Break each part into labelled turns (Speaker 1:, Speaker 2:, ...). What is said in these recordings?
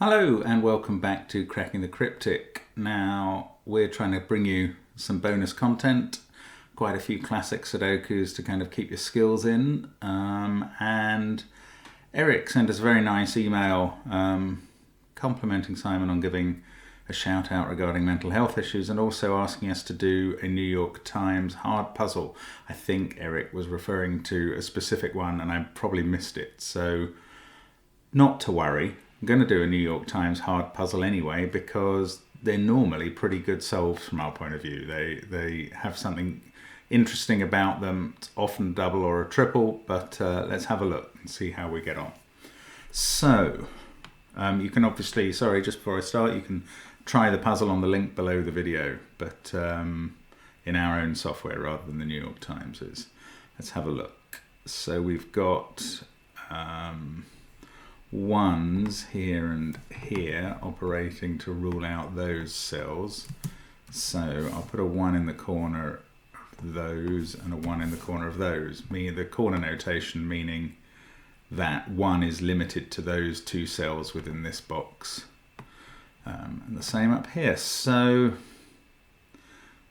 Speaker 1: Hello and welcome back to Cracking the Cryptic. Now we're trying to bring you some bonus content, quite a few classic Sudokus to kind of keep your skills in, and Eric sent us a very nice email complimenting Simon on giving a shout out regarding mental health issues and also asking us to do a New York Times hard puzzle. I think Eric was referring to a specific one and I probably missed it, so not to worry. I'm going to do a New York Times hard puzzle anyway because they're normally pretty good solves from our point of view. They have something interesting about them. It's often double or a triple, but let's have a look and see how we get on. So, you can obviously, just before I start, you can try the puzzle on the link below the video, but in our own software rather than the New York Times is. Let's have a look. So we've got ones here and here operating to rule out those cells. So I'll put a 1 in the corner of those and a 1 in the corner of those. The corner notation meaning that 1 is limited to those two cells within this box. And the same up here. So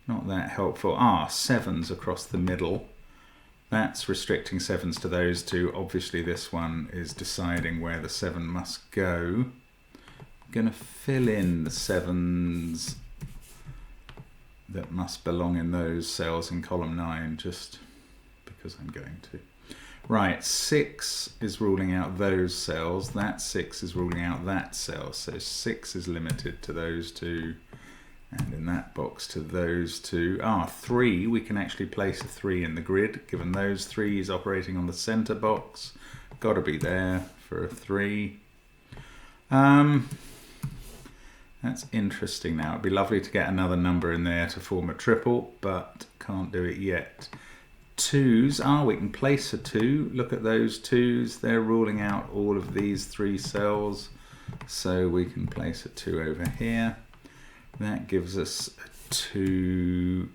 Speaker 1: not that helpful. 7s across the middle. That's restricting 7s to those two. Obviously this one is deciding where the 7 must go. I'm going to fill in the 7s that must belong in those cells in column 9 just because I'm going to. Right, 6 is ruling out those cells. That 6 is ruling out that cell. So 6 is limited to those two. And in that box to those two. 3, we can actually place a 3 in the grid, given those 3s operating on the center box. Got to be there for a 3. That's interesting now. It'd be lovely to get another number in there to form a triple, but can't do it yet. 2s, we can place a 2. Look at those 2s. They're ruling out all of these 3 cells. So we can place a 2 over here. That gives us a 2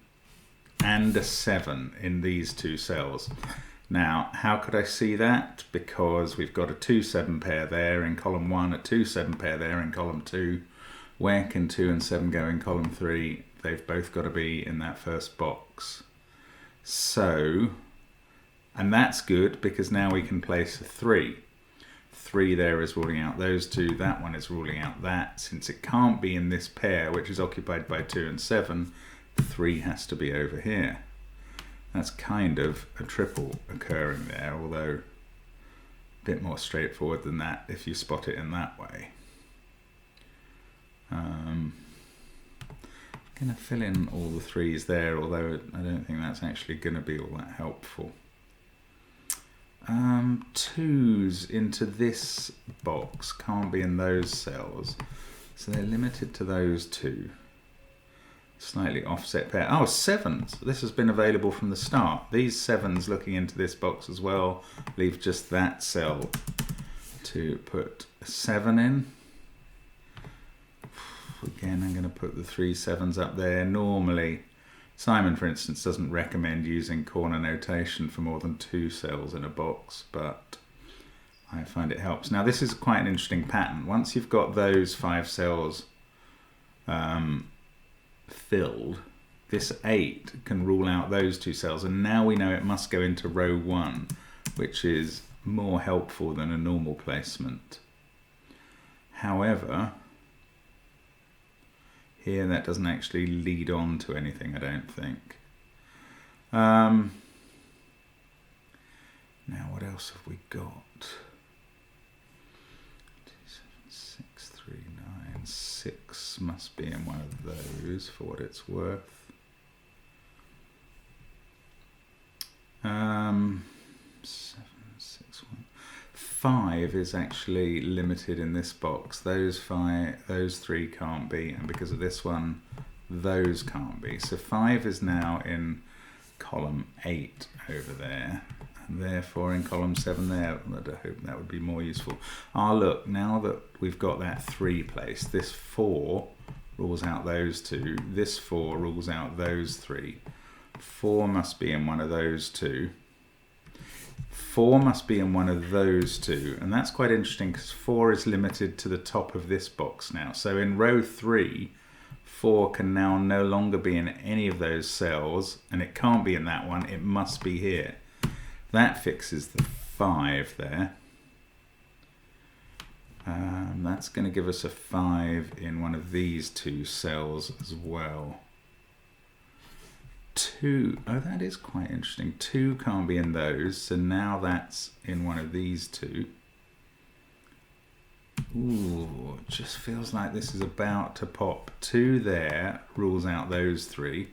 Speaker 1: and a 7 in these two cells. Now, how could I see that? Because we've got a 2-7 pair there in column 1, a 2-7 pair there in column 2. Where can 2 and 7 go in column 3? They've both got to be in that first box. So, and that's good because now we can place a 3. 3 there is ruling out those two, that one is ruling out that. Since it can't be in this pair, which is occupied by 2 and 7, 3 has to be over here. That's kind of a triple occurring there, although a bit more straightforward than that if you spot it in that way. I'm going to fill in all the 3s there, although I don't think that's actually going to be all that helpful. 2s into this box can't be in those cells, so they're limited to those two. Slightly offset pair. 7s. This has been available from the start. These 7s looking into this box as well leave just that cell to put a 7 in. Again, I'm going to put the 3 7s up there. Normally, Simon, for instance, doesn't recommend using corner notation for more than 2 cells in a box, but I find it helps. Now, this is quite an interesting pattern. Once you've got those 5 cells filled, this 8 can rule out those 2 cells, and now we know it must go into row 1, which is more helpful than a normal placement. However, here that doesn't actually lead on to anything, I don't think. Now what else have we got? 2, 7, 6, 3, 9. 6 must be in one of those for what it's worth. 7, 6, 1. 5 is actually limited in this box. Those 3 can't be, and because of this one, those can't be. So 5 is now in column 8 over there, and therefore in column 7 there. I hope that would be more useful. Look, now that we've got that 3 placed, this 4 rules out those 2. This 4 rules out those 3. 4 must be in one of those 2. 4 must be in one of those two, and that's quite interesting because 4 is limited to the top of this box now. So in row 3, 4 can now no longer be in any of those cells, and it can't be in that one, it must be here. That fixes the 5 there. That's going to give us a 5 in one of these two cells as well. 2, oh, that is quite interesting. 2 can't be in those, so now that's in one of these two. Ooh, it just feels like this is about to pop. 2 there rules out those 3.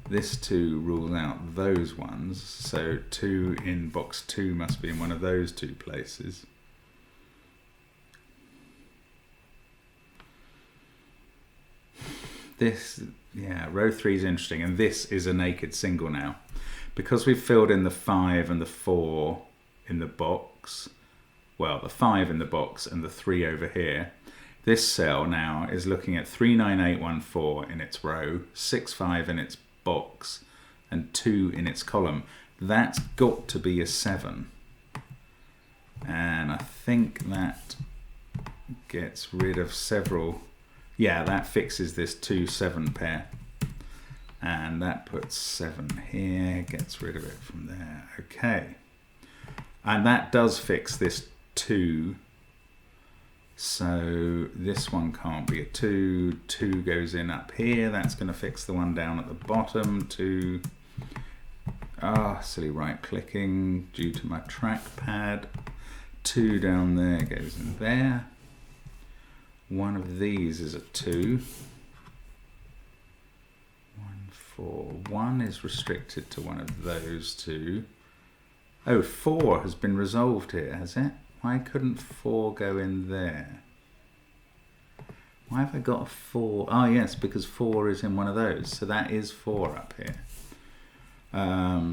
Speaker 1: This 2 rules out those ones, so 2 in box 2 must be in one of those two places. This, yeah, row 3 is interesting, and this is a naked single now. Because we've filled in the 5 and the 4 in the box, well, the 5 in the box and the 3 over here, this cell now is looking at 39814 in its row, 65 in its box, and 2 in its column. That's got to be a 7. And I think that gets rid of several. Yeah, that fixes this 2-7 pair. And that puts 7 here, gets rid of it from there. Okay. And that does fix this 2. So this one can't be a 2. 2 goes in up here. That's going to fix the one down at the bottom. 2. Silly right clicking due to my trackpad. 2 down there goes in there. One of these is a 2. 1, 4. 1 is restricted to one of those two. Oh, 4 has been resolved here, has it? Why couldn't 4 go in there? Why have I got a 4? Oh, yes, because 4 is in one of those. So that is 4 up here.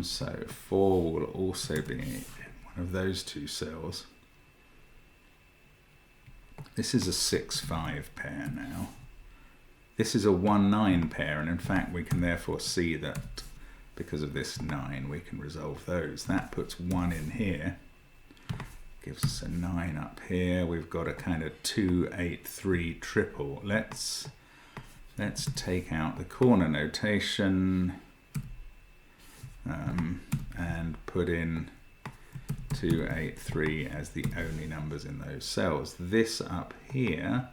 Speaker 1: So 4 will also be in one of those two cells. This is a 6-5 pair now. This is a 1-9 pair, and in fact we can therefore see that because of this 9 we can resolve those. That puts 1 in here, gives us a 9 up here. We've got a kind of 2-8-3 triple. Let's take out the corner notation and put in 2, 8, 3 as the only numbers in those cells. This up here,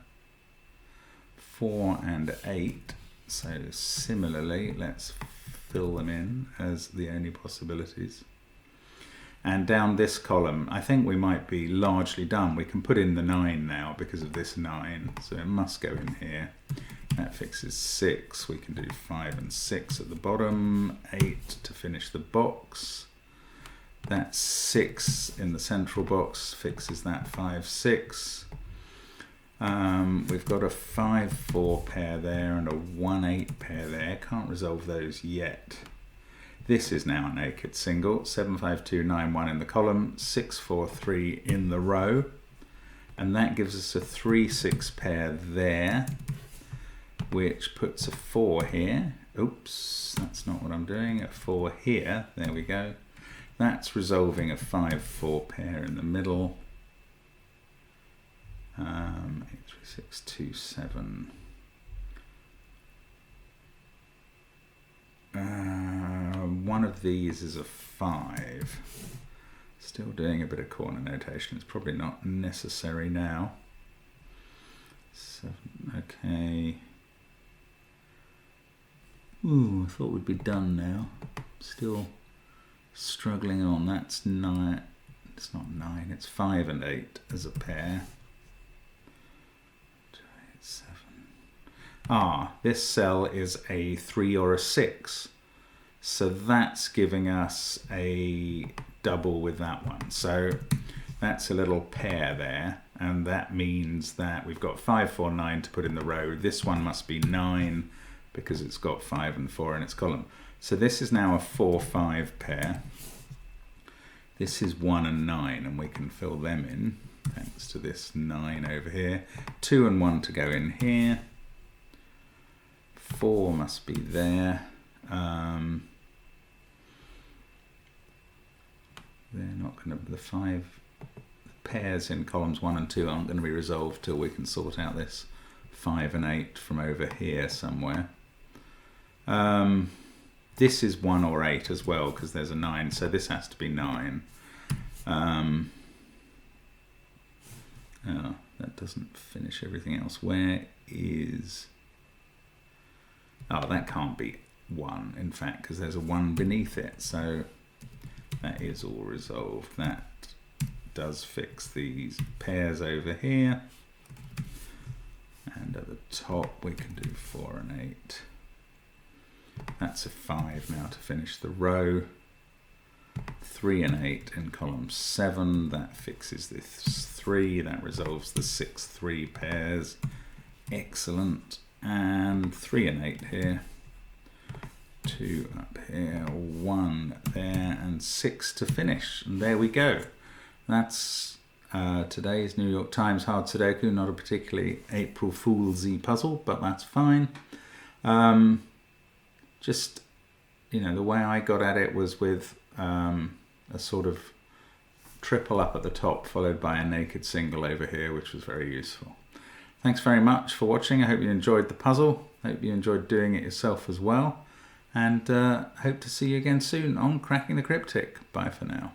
Speaker 1: 4 and 8, so similarly let's fill them in as the only possibilities. And down this column I think we might be largely done. We can put in the 9 now because of this 9, so it must go in here. That fixes 6. We can do 5 and 6 at the bottom, 8 to finish the box. That's 6 in the central box, fixes that 5, 6. We've got a 5-4 pair there and a 1-8 pair there. Can't resolve those yet. This is now a naked single. 7, 5, 2, 9, 1 in the column, 6, 4, 3 in the row. And that gives us a 3, 6 pair there, which puts a 4 here. Oops, that's not what I'm doing. A 4 here. There we go. That's resolving a 5-4 pair in the middle. 8, 3, 6, 2, 7. One of these is a 5. Still doing a bit of corner notation. It's probably not necessary now. 7, okay. Ooh, I thought we'd be done now. Still struggling on. That's 9. It's not 9, it's 5 and 8 as a pair. 2, 8, 7. This cell is a 3 or a 6. So that's giving us a double with that one. So that's a little pair there. And that means that we've got 5, 4, 9 to put in the row. This one must be 9 because it's got 5 and 4 in its column. So this is now a 4-5 pair. This is 1 and 9, and we can fill them in thanks to this 9 over here. 2 and 1 to go in here. 4 must be there. Then going to, the 5 pairs in columns 1 and 2 aren't going to be resolved till we can sort out this 5 and 8 from over here somewhere. This is 1 or 8 as well, because there's a 9, so this has to be 9. Oh, that doesn't finish everything else. Where is... Oh, that can't be 1, in fact, because there's a 1 beneath it. So that is all resolved. That does fix these pairs over here. And at the top, we can do 4 and 8. That's a 5 now to finish the row. 3 and 8 in column 7. That fixes this 3. That resolves the 6 3 pairs. Excellent. And 3 and 8 here. 2 up here. 1 there. And 6 to finish. And there we go. That's today's New York Times Hard Sudoku. Not a particularly April Fool's-y puzzle, but that's fine. Just, you know, the way I got at it was with a sort of triple up at the top followed by a naked single over here, which was very useful. Thanks very much for watching. I hope you enjoyed the puzzle. I hope you enjoyed doing it yourself as well. And hope to see you again soon on Cracking the Cryptic. Bye for now.